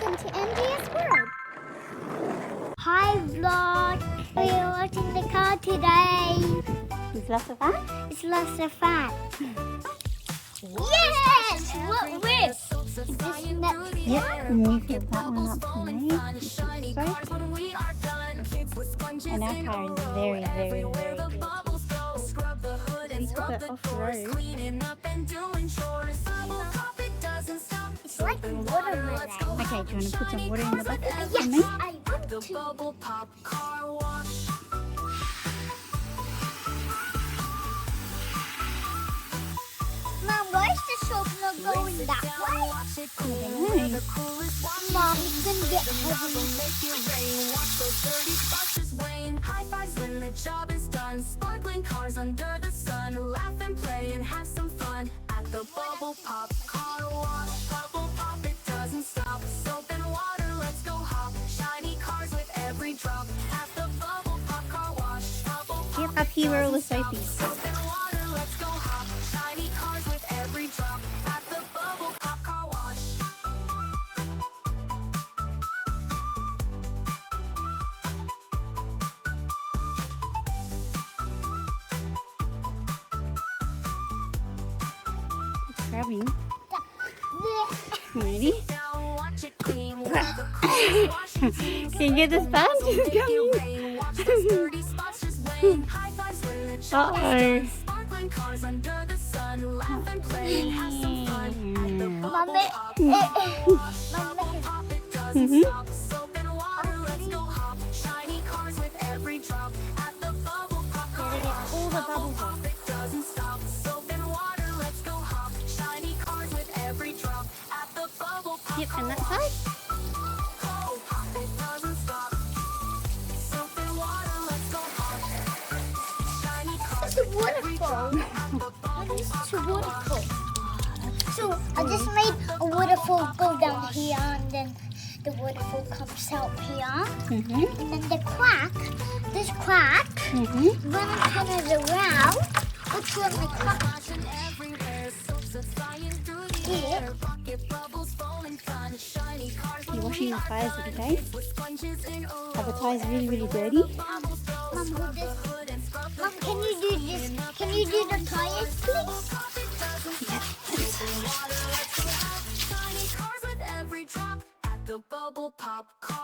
welcome to MJ's World. Hi vlog, we are watching the car today. It's lots of fun? It's lots of fun. Yes! What with? Is this nuts? Yep, and you fill that one up for me. And our car is very, very, very good. It's a bit off-road. It's like watermelon. Okay, do you want to put some water in the bucket for Yes, me? I want to. Mom, why is the soap not going that way? Mom, it's gonna get heavy. High fives when the job is done. Sparkling cars under the sun. Laugh and play and have some fun at the Bubble Pop Car Wash. Bubble Pop, it doesn't stop. Soap and water, let's go hop. Shiny cars with every drop at the Bubble Pop Car Wash. Bubble Pop, Yep, up here where all the soapies. soap and water, let's go hop. Shiny cars with every drop at the Bubble Pop Car Wash. It's grabbing. Ready? Watch it clean. Can you get the sponge? It's coming. Uh-oh. Sparkling cars under the sun, laugh and play and have some fun. Mom, Mhm. Soap and water, let's go hop. Shiny cars with every drop at the Bubble Pop Car Wash. all the bubbles off. It doesn't stop. Soap and water, let's go hop. Shiny cars with every drop at the Bubble Pop Yep, Car and that Wash. side. Oh, it doesn't stop. Soap and water, let's go hop. Shiny cars it's a waterfall. It's a waterfall. So I just made a waterfall go down here, and then the waterfall comes out here, Mhm. and then this crack, Mhm. when I turn it around, look where my crack everywhere. Soaps are flying through the is. air. Rocket bubbles falling fun. Shiny cars You're washing the tires every day. with sponges in a Are the tires really, really dirty? Mom, hold this. Mom, can you do this? Can you do the tires, please? Yep. Shiny cars with every drop at the Bubble Pop Car